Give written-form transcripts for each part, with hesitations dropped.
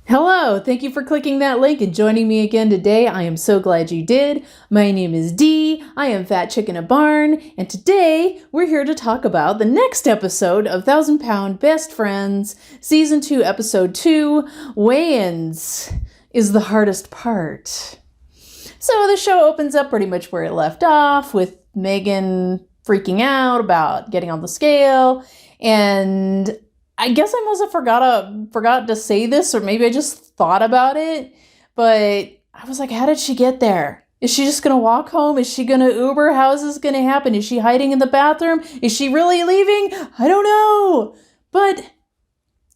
Hello, thank you for clicking that link and joining me again today. I am so glad you did. My name is Dee. I am Fat Chick in a Barn, and today we're here to talk about the next episode of 1,000 Pound Best Friends, Season 2, Episode 2, Weigh-ins is the hardest part. So the show opens up pretty much where it left off, with Megan freaking out about getting on the scale, and I guess I must have forgot to say this, or maybe I just thought about it, but I was like, how did she get there? Is she just going to walk home? Is she going to Uber? How is this going to happen? Is she hiding in the bathroom? Is she really leaving? I don't know. But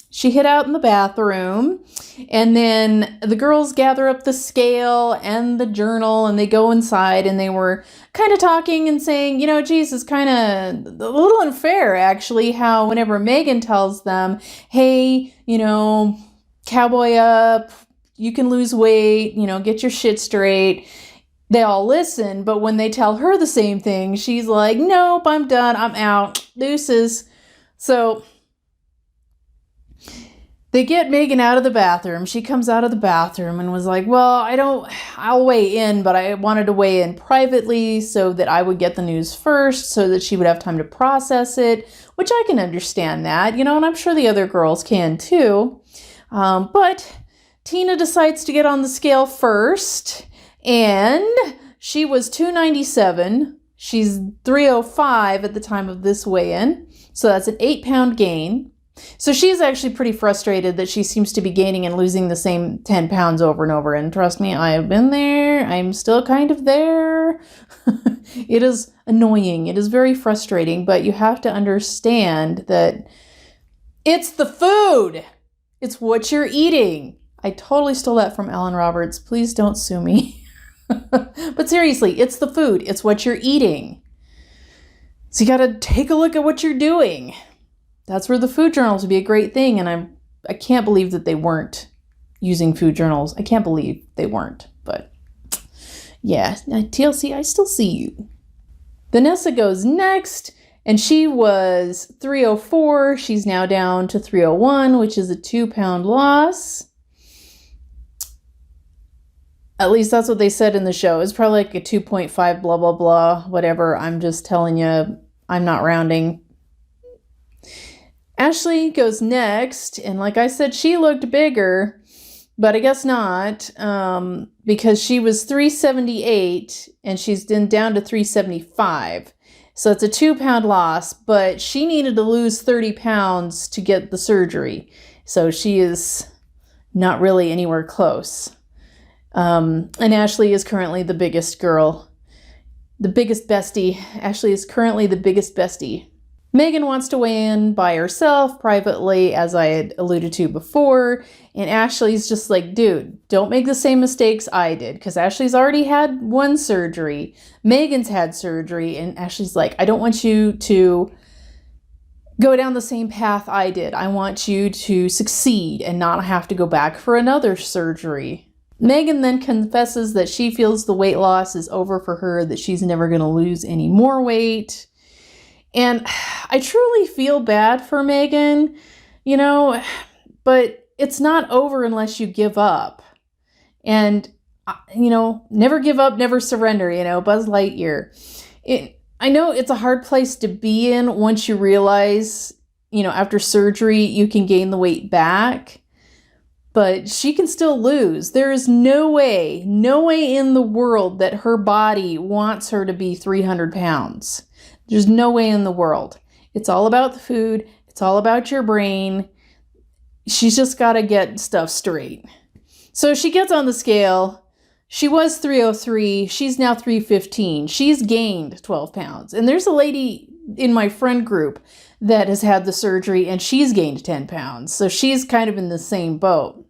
she hid out in the bathroom, and then the girls gather up the scale and the journal, and they go inside, and they were kind of talking and saying, geez, it's kind of a little unfair, actually, how whenever Megan tells them, hey, cowboy up, you can lose weight, get your shit straight, they all listen, but when they tell her the same thing, she's like, nope, I'm done, I'm out, deuces. So they get Megan out of the bathroom. She comes out of the bathroom and was like, well, I'll weigh in, but I wanted to weigh in privately so that I would get the news first so that she would have time to process it, which I can understand that, and I'm sure the other girls can too. But Tina decides to get on the scale first, and she was 297. She's 305 at the time of this weigh-in, so that's an 8-pound gain. So she's actually pretty frustrated that she seems to be gaining and losing the same 10 pounds over and over. And trust me, I have been there. I'm still kind of there. It is annoying. It is very frustrating, but you have to understand that it's the food. It's what you're eating. I totally stole that from Alan Roberts. Please don't sue me. But seriously, it's the food. It's what you're eating. So you got to take a look at what you're doing. That's where the food journals would be a great thing, and I can't believe that they weren't using food journals. I can't believe they weren't, but yeah, TLC, I still see you. Vanessa goes next, and she was 304. She's now down to 301, which is a 2-pound loss. At least that's what they said in the show. It's probably like a 2.5 blah, blah, blah, whatever. I'm just telling you, I'm not rounding. Ashley goes next, and like I said, she looked bigger, but I guess not, because she was 378, and she's down to 375. So it's a 2-pound loss, but she needed to lose 30 pounds to get the surgery. So she is not really anywhere close. And Ashley is currently the biggest girl, the biggest bestie. Ashley is currently the biggest bestie. Megan wants to weigh in by herself privately, as I had alluded to before, and Ashley's just like, dude, don't make the same mistakes I did, because Ashley's already had one surgery, Megan's had surgery, and Ashley's like, I don't want you to go down the same path I did. I want you to succeed and not have to go back for another surgery. Megan then confesses that she feels the weight loss is over for her, that she's never going to lose any more weight. And I truly feel bad for Megan, but it's not over unless you give up. And, never give up, never surrender, Buzz Lightyear. I know it's a hard place to be in once you realize, after surgery, you can gain the weight back. But she can still lose. There is no way in the world that her body wants her to be 300 pounds. There's no way in the world. It's all about the food. It's all about your brain. She's just got to get stuff straight. So she gets on the scale. She was 303. She's now 315. She's gained 12 pounds. And there's a lady in my friend group that has had the surgery, and she's gained 10 pounds. So she's kind of in the same boat.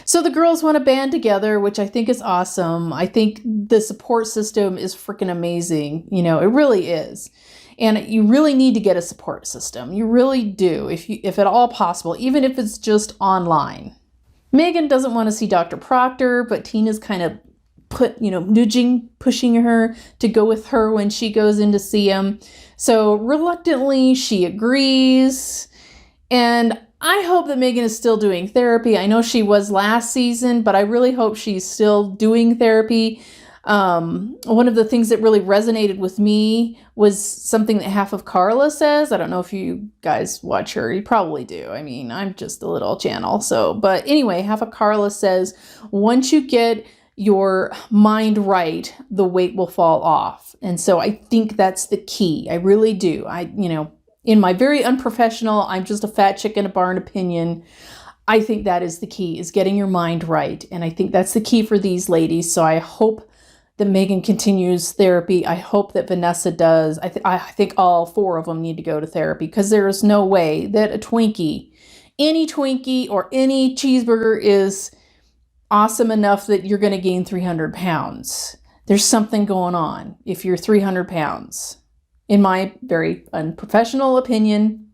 So the girls want to band together, which I think is awesome. I think the support system is freaking amazing. It really is. And you really need to get a support system. You really do, if at all possible, even if it's just online. Megan doesn't want to see Dr. Proctor, but Tina's kind of nudging, pushing her to go with her when she goes in to see him. So reluctantly, she agrees. And I hope that Megan is still doing therapy. I know she was last season, but I really hope she's still doing therapy. One of the things that really resonated with me was something that half of Carla says. I don't know if you guys watch her. You probably do. I mean, I'm just a little channel. But anyway, half of Carla says, once you get your mind right, the weight will fall off. And so I think that's the key. I really do. In my very unprofessional, I'm just a fat chick in a barn opinion, I think that is the key, is getting your mind right. And I think that's the key for these ladies. So I hope that Megan continues therapy. I hope that Vanessa does. I think all 4 of them need to go to therapy, because there is no way that any Twinkie or any cheeseburger is awesome enough that you're going to gain 300 pounds. There's something going on if you're 300 pounds. In my very unprofessional opinion.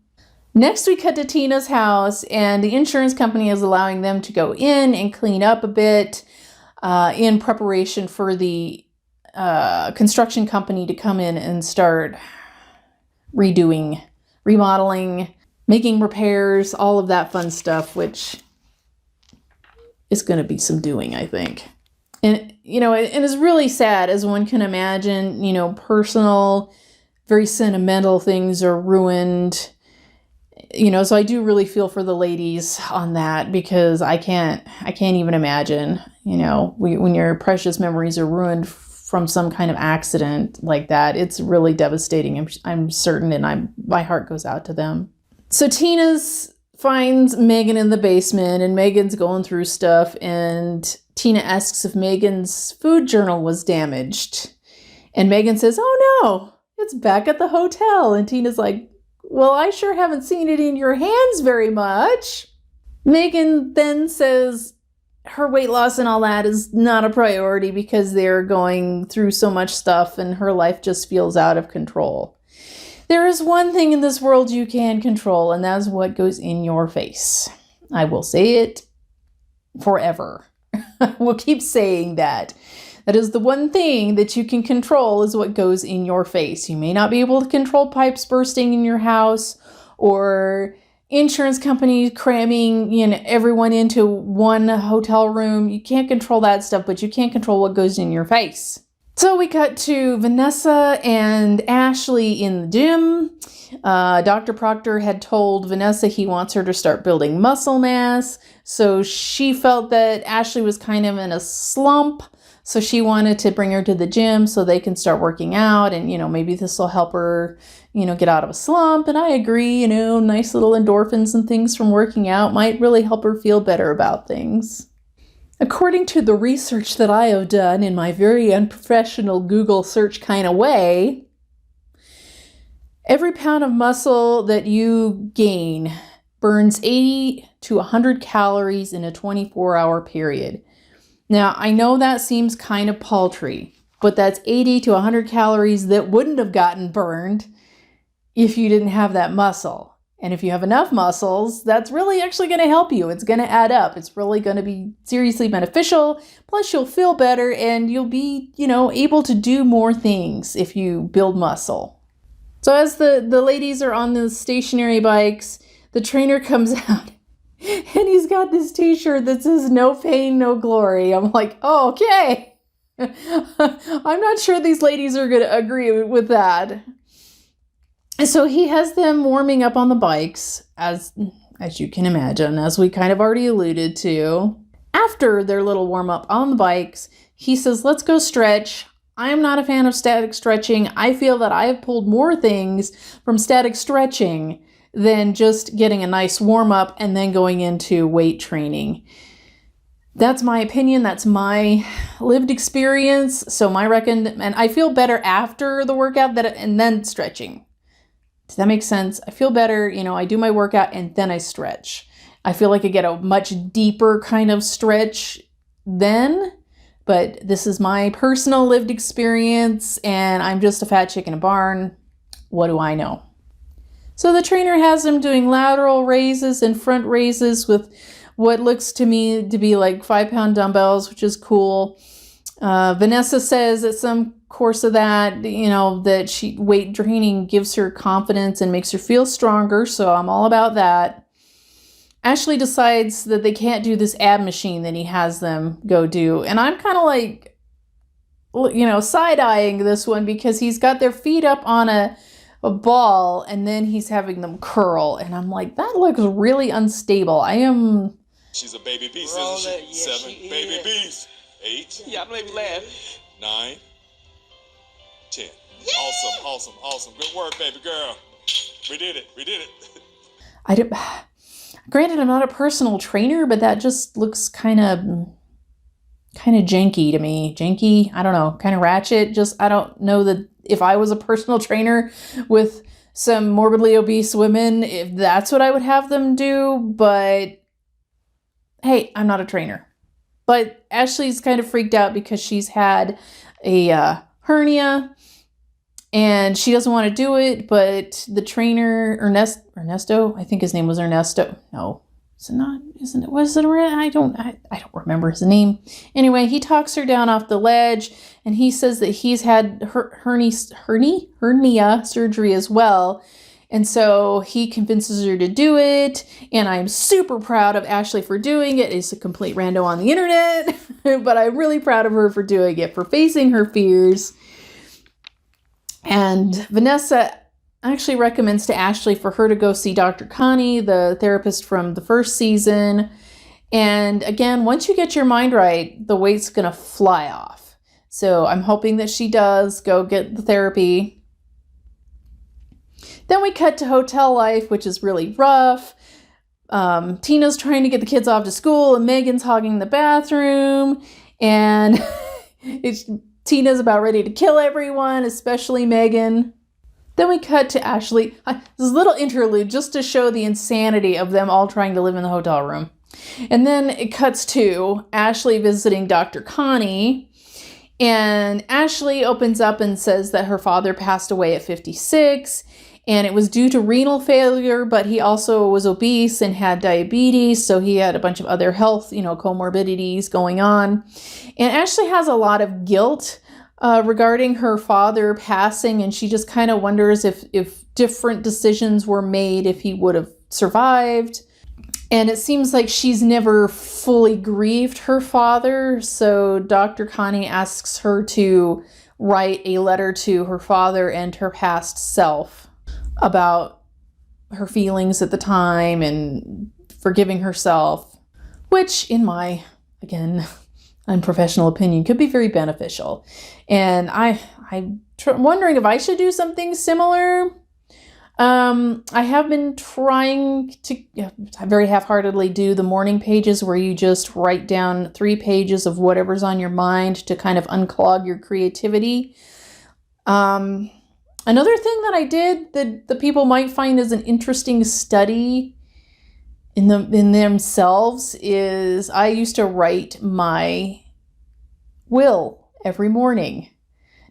Next, we cut to Tina's house, and the insurance company is allowing them to go in and clean up a bit in preparation for the construction company to come in and start redoing, remodeling, making repairs, all of that fun stuff, which is going to be some doing, I think. And, it is really sad, as one can imagine, personal, very sentimental things are ruined, so I do really feel for the ladies on that, because I can't even imagine, when your precious memories are ruined from some kind of accident like that. It's really devastating. I'm certain, and my heart goes out to them. So Tina's finds Megan in the basement, and Megan's going through stuff, and Tina asks if Megan's food journal was damaged, and Megan says, "Oh no, it's back at the hotel." And Tina's like, "Well, I sure haven't seen it in your hands very much." Megan then says her weight loss and all that is not a priority because they're going through so much stuff and her life just feels out of control. There is one thing in this world you can control, and that's what goes in your face. I will say it forever. We'll keep saying that. That is the one thing that you can control, is what goes in your face. You may not be able to control pipes bursting in your house, or insurance companies cramming everyone into one hotel room. You can't control that stuff, but you can control what goes in your face. So we cut to Vanessa and Ashley in the gym. Dr. Proctor had told Vanessa he wants her to start building muscle mass. So she felt that Ashley was kind of in a slump. So she wanted to bring her to the gym so they can start working out, and, maybe this will help her, get out of a slump. And I agree, nice little endorphins and things from working out might really help her feel better about things. According to the research that I have done in my very unprofessional Google search kind of way, every pound of muscle that you gain burns 80 to 100 calories in a 24-hour period. Now, I know that seems kind of paltry, but that's 80 to 100 calories that wouldn't have gotten burned if you didn't have that muscle. And if you have enough muscles, that's really actually going to help you. It's going to add up. It's really going to be seriously beneficial. Plus, you'll feel better, and you'll be, able to do more things if you build muscle. So as the ladies are on the stationary bikes, the trainer comes out, and he's got this t-shirt that says "No pain, no glory." I'm like, oh, okay. I'm not sure these ladies are going to agree with that. So he has them warming up on the bikes, as you can imagine, as we kind of already alluded to. After their little warm up on the bikes, he says, "Let's go stretch." I am not a fan of static stretching. I feel that I have pulled more things from static stretching than just getting a nice warm up and then going into weight training. That's my opinion. That's my lived experience. So and I feel better after the workout and then stretching. Does that make sense? I feel better, I do my workout and then I stretch. I feel like I get a much deeper kind of stretch then, but this is my personal lived experience, and I'm just a fat chick in a barn. What do I know? So the trainer has them doing lateral raises and front raises with what looks to me to be like 5-pound dumbbells, which is cool. Vanessa says at some course of that, that weight training gives her confidence and makes her feel stronger. So I'm all about that. Ashley decides that they can't do this ab machine that he has them go do. And I'm kind of like, side-eyeing this one because he's got their feet up on a ball and then he's having them curl. And I'm like, that looks really unstable. She's a baby beast, isn't she? 7 baby beasts. 8. Yeah, I made me laugh. 9. 10. Awesome. Good work, baby girl. We did it. Granted, I'm not a personal trainer, but that just looks kind of janky to me. Janky, I don't know, kind of ratchet. Just, I don't know that if I was a personal trainer with some morbidly obese women, if that's what I would have them do. But hey, I'm not a trainer. But Ashley's kind of freaked out because she's had a hernia and she doesn't want to do it. But the trainer, Ernesto, I think his name was Ernesto. No, is it not? Isn't it? Was it? I don't remember his name. Anyway, he talks her down off the ledge and he says that he's had hernia surgery as well. And so he convinces her to do it. And I'm super proud of Ashley for doing it. It's a complete rando on the internet. But I'm really proud of her for doing it, for facing her fears. And Vanessa actually recommends to Ashley for her to go see Dr. Connie, the therapist from the first season. And again, once you get your mind right, the weight's going to fly off. So I'm hoping that she does go get the therapy. Then we cut to hotel life, which is really rough. Tina's trying to get the kids off to school and Megan's hogging the bathroom. And Tina's about ready to kill everyone, especially Megan. Then we cut to Ashley. This little interlude just to show the insanity of them all trying to live in the hotel room. And then it cuts to Ashley visiting Dr. Connie. And Ashley opens up and says that her father passed away at 56. And it was due to renal failure, but he also was obese and had diabetes. So he had a bunch of other health, comorbidities going on. And Ashley has a lot of guilt regarding her father passing. And she just kind of wonders if different decisions were made, if he would have survived. And it seems like she's never fully grieved her father. So Dr. Connie asks her to write a letter to her father and her past self about her feelings at the time and forgiving herself, which in my, again, unprofessional opinion, could be very beneficial. And I'm wondering if I should do something similar. I have been trying to very half-heartedly do the morning pages where you just write down 3 pages of whatever's on your mind to kind of unclog your creativity. Another thing that I did that the people might find as an interesting study in themselves is I used to write my will every morning.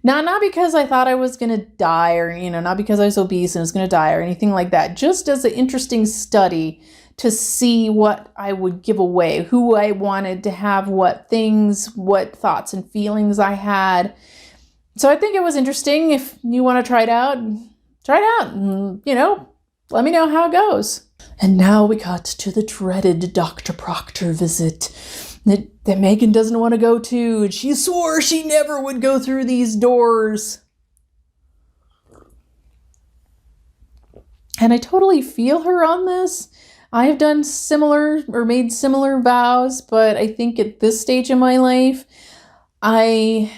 Not because I thought I was going to die or, not because I was obese and was going to die or anything like that. Just as an interesting study to see what I would give away, who I wanted to have, what things, what thoughts and feelings I had. So I think it was interesting. If you want to try it out. And, let me know how it goes. And now we got to the dreaded Dr. Proctor visit that Megan doesn't want to go to. And she swore she never would go through these doors. And I totally feel her on this. I have done similar or made similar vows, but I think at this stage in my life, I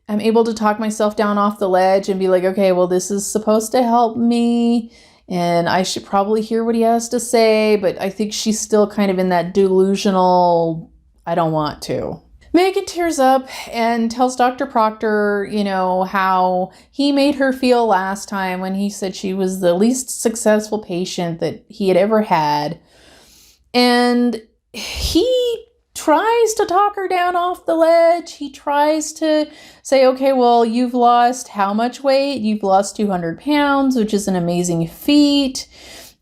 am able to talk myself down off the ledge and be like, okay, well, this is supposed to help me. And I should probably hear what he has to say. But I think she's still kind of in that delusional, I don't want to. Megan tears up and tells Dr. Proctor, how he made her feel last time when he said she was the least successful patient that he had ever had. And he tries to talk her down off the ledge. He tries to say, okay, well, you've lost how much weight? You've lost 200 pounds, which is an amazing feat.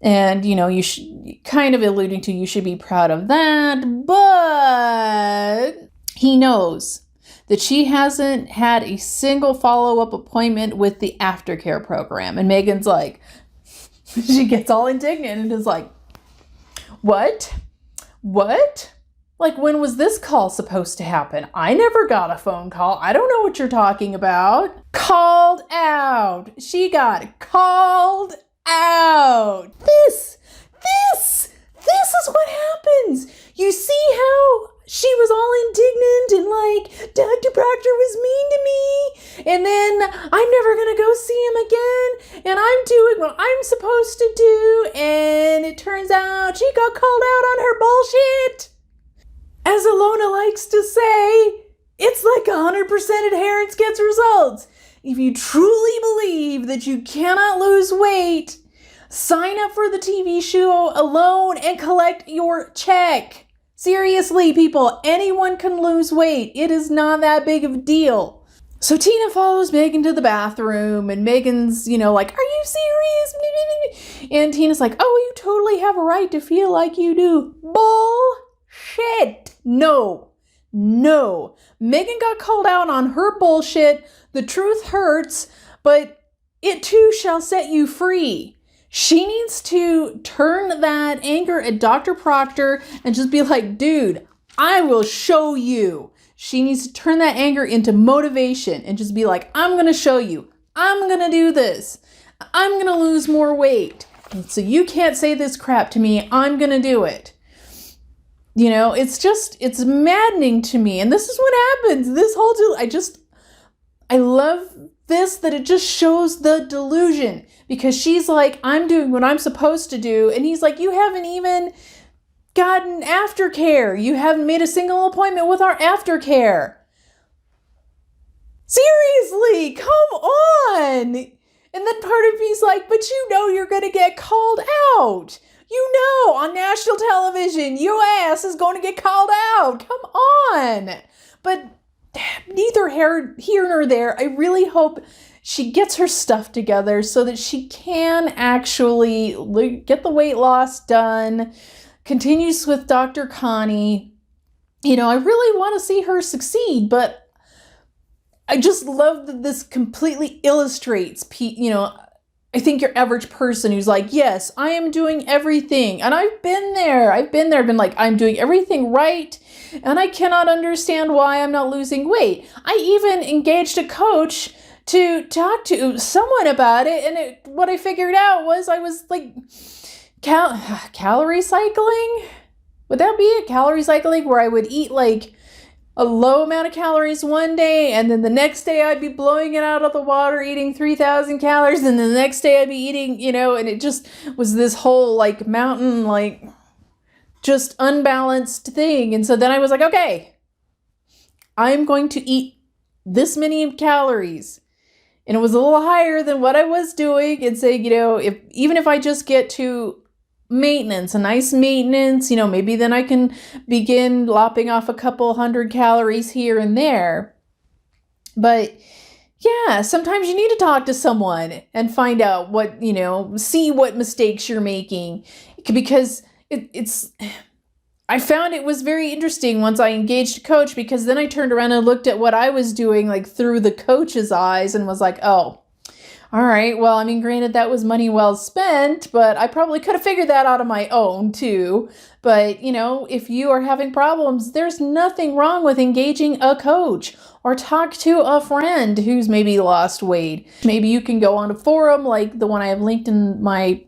And, you should kind of alluding to you should be proud of that. But he knows that she hasn't had a single follow-up appointment with the aftercare program. And Megan's like, she gets all indignant and is like, What? What? Like, when was this call supposed to happen? I never got a phone call. I don't know what you're talking about. Called out. She got called out. This is what happens. You see how she was all indignant and like, Dr. Proctor was mean to me, and then I'm never gonna go see him again, and I'm doing what I'm supposed to do, and it turns out she got called out on her bullshit. As Alona likes to say, it's like 100% adherence gets results. If you truly believe that you cannot lose weight, sign up for the TV show alone and collect your check. Seriously, people, anyone can lose weight. It is not that big of a deal. So Tina follows Megan to the bathroom, and Megan's, like, are you serious? And Tina's like, oh, you totally have a right to feel like you do. Bullshit. No. Megan got called out on her bullshit. The truth hurts, but it too shall set you free. She needs to turn that anger at Dr. Proctor and just be like, dude, I will show you. She needs to turn that anger into motivation and just be like, I'm going to show you. I'm going to do this. I'm going to lose more weight. And so you can't say this crap to me. I'm going to do it. It's maddening to me. And this is what happens. I love this, that it just shows the delusion, because she's like, I'm doing what I'm supposed to do. And he's like, you haven't even gotten aftercare. You haven't made a single appointment with our aftercare. Seriously, come on. And then part of me's like, but you're going to get called out. On national television, your ass is going to get called out. Come on. But neither here nor there. I really hope she gets her stuff together so that she can actually get the weight loss done, continues with Dr. Connie. I really want to see her succeed, but I just love that this completely illustrates, I think your average person who's like, yes, I am doing everything. And I've been there, been like, I'm doing everything right. And I cannot understand why I'm not losing weight. I even engaged a coach to talk to someone about it. And what I figured out was I was like, calorie cycling? Would that be it? Calorie cycling, where I would eat like a low amount of calories one day, and then the next day I'd be blowing it out of the water, eating 3,000 calories, and then the next day I'd be eating, and it just was this whole like mountain, like just unbalanced thing. And so then I was like, okay, I'm going to eat this many calories. And it was a little higher than what I was doing, and say, even if I just get to maintenance, a nice maintenance, maybe then I can begin lopping off a couple 100 calories here and there. But yeah, sometimes you need to talk to someone and find out what, see what mistakes you're making, because I found it was very interesting once I engaged a coach, because then I turned around and looked at what I was doing, like through the coach's eyes, and was like, oh, all right, well, granted, that was money well spent, but I probably could have figured that out on my own too. But, if you are having problems, there's nothing wrong with engaging a coach, or talk to a friend who's maybe lost weight. Maybe you can go on a forum like the one I have linked in my,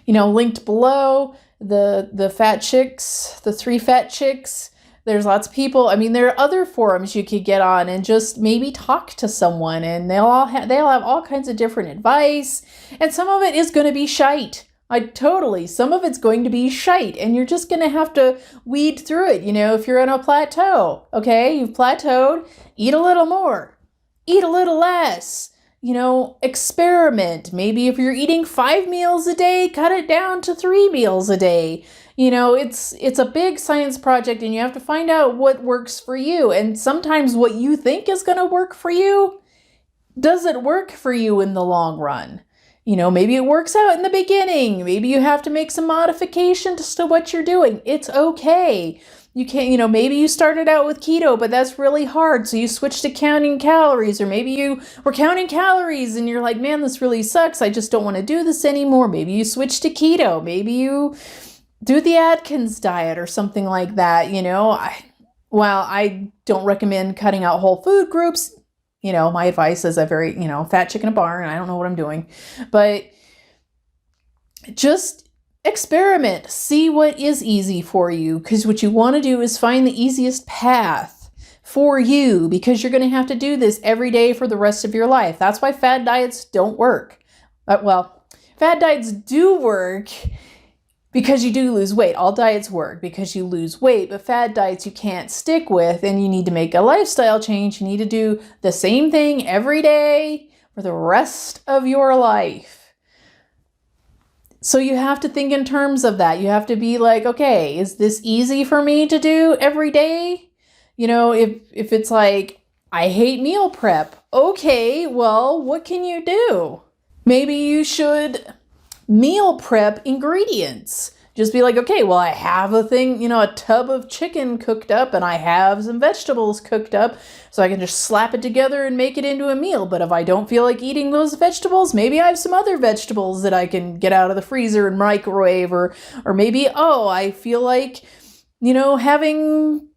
linked below, the fat chicks, the 3 fat chicks. There's lots of people. There are other forums you could get on and just maybe talk to someone, and they'll have all kinds of different advice, and some of it is going to be shite. Some of it's going to be shite, and you're just going to have to weed through it. If you're on a plateau, okay, you've plateaued, eat a little more, eat a little less. Experiment. Maybe if you're eating 5 meals a day, cut it down to 3 meals a day. It's a big science project, and you have to find out what works for you. And sometimes what you think is going to work for you doesn't work for you in the long run. Maybe it works out in the beginning. Maybe you have to make some modifications to what you're doing. It's okay. you can't, maybe you started out with keto, but that's really hard. So you switched to counting calories, or maybe you were counting calories and you're like, man, this really sucks. I just don't want to do this anymore. Maybe you switch to keto. Maybe you do the Atkins diet or something like that. While I don't recommend cutting out whole food groups, my advice is a very, fat chicken in a barn. I don't know what I'm doing, but just experiment, see what is easy for you, because what you want to do is find the easiest path for you, because you're going to have to do this every day for the rest of your life. That's why fad diets don't work. Fad diets do work because you do lose weight. All diets work because you lose weight, but fad diets you can't stick with, and you need to make a lifestyle change. You need to do the same thing every day for the rest of your life. So you have to think in terms of that. You have to be like, okay, is this easy for me to do every day? If it's like, I hate meal prep. Okay, well, what can you do? Maybe you should meal prep ingredients. Just be like, okay, well, I have a thing, a tub of chicken cooked up, and I have some vegetables cooked up, so I can just slap it together and make it into a meal. But if I don't feel like eating those vegetables, maybe I have some other vegetables that I can get out of the freezer and microwave, or maybe, I feel like, having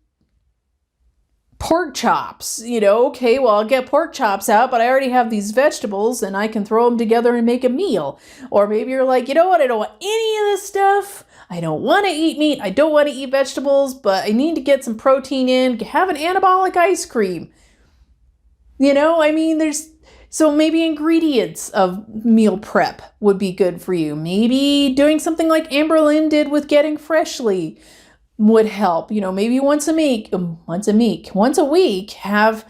pork chops, okay, well, I'll get pork chops out, but I already have these vegetables and I can throw them together and make a meal. Or maybe you're like, you know what, I don't want any of this stuff. I don't want to eat meat. I don't want to eat vegetables, but I need to get some protein in. Have an anabolic ice cream. So maybe ingredients of meal prep would be good for you. Maybe doing something like Amberlynn did with Getting Freshly would help. Maybe once a week, have,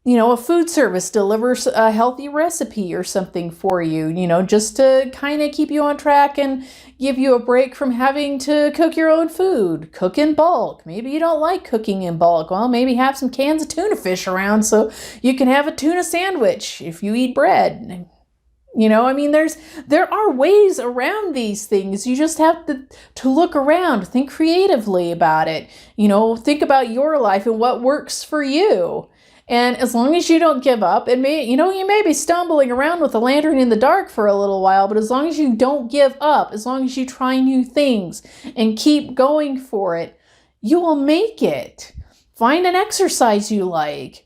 a food service delivers a healthy recipe or something for you, just to kind of keep you on track and give you a break from having to cook your own food. Cook in bulk. Maybe you don't like cooking in bulk. Well, maybe have some cans of tuna fish around so you can have a tuna sandwich if you eat bread. There are ways around these things. You just have to look around, think creatively about it. Think about your life and what works for you. And as long as you don't give up, you may be stumbling around with a lantern in the dark for a little while, but as long as you don't give up, as long as you try new things and keep going for it, you will make it. Find an exercise you like.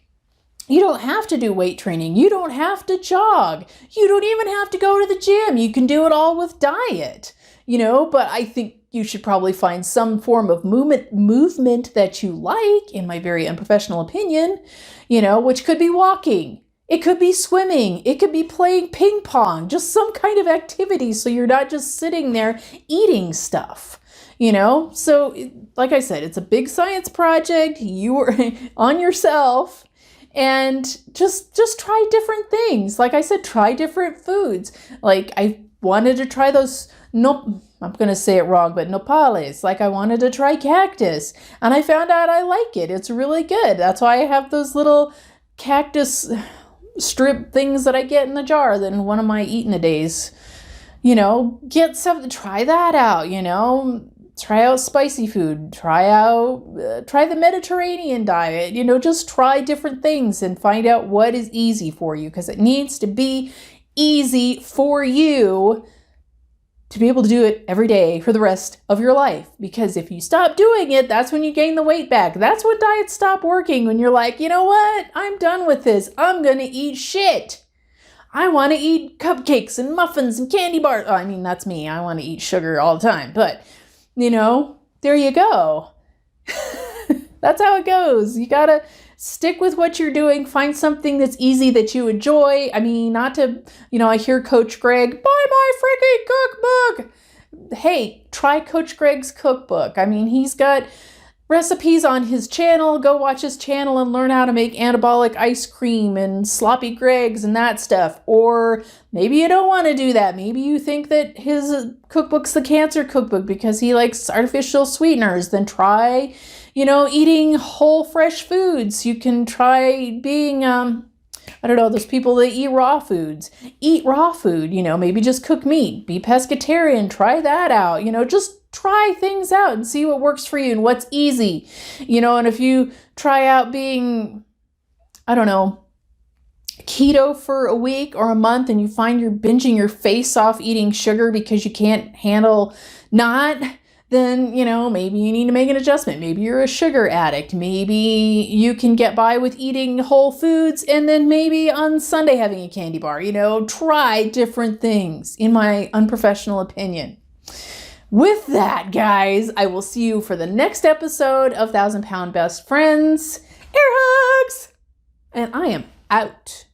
You don't have to do weight training. You don't have to jog. You don't even have to go to the gym. You can do it all with diet, but I think you should probably find some form of movement that you like, in my very unprofessional opinion, which could be walking. It could be swimming. It could be playing ping pong, just some kind of activity so you're not just sitting there eating stuff. So like I said, it's a big science project. You are on yourself. And just try different things. Like I said, try different foods. Like I wanted to try those, I'm going to say it wrong, but nopales. Like I wanted to try cactus. And I found out I like it. It's really good. That's why I have those little cactus strip things that I get in the jar in one of my eat-in-a-days. Get something, try that out, Try out spicy food, try the Mediterranean diet, just try different things and find out what is easy for you, because it needs to be easy for you to be able to do it every day for the rest of your life. Because if you stop doing it, that's when you gain the weight back. That's when diets stop working, when you're like, you know what, I'm done with this. I'm going to eat shit. I want to eat cupcakes and muffins and candy bars. That's me. I want to eat sugar all the time, but there you go. That's how it goes. You got to stick with what you're doing. Find something that's easy that you enjoy. Not to, I hear Coach Greg, buy my freaking cookbook. Hey, try Coach Greg's cookbook. He's got recipes on his channel. Go watch his channel and learn how to make anabolic ice cream and sloppy Gregs and that stuff. Or maybe you don't want to do that. Maybe you think that his cookbook's the cancer cookbook because he likes artificial sweeteners. Then try, eating whole fresh foods. You can try being, those people that eat raw foods. Eat raw food, maybe just cook meat. Be pescatarian. Try that out. Just try things out and see what works for you and what's easy. And if you try out being, I don't know, keto for a week or a month and you find you're binging your face off eating sugar because you can't handle not, then, maybe you need to make an adjustment. Maybe you're a sugar addict. Maybe you can get by with eating whole foods and then maybe on Sunday having a candy bar. Try different things, in my unprofessional opinion. With that, guys, I will see you for the next episode of 1,000 Pound Best Friends. Air hugs! And I am out.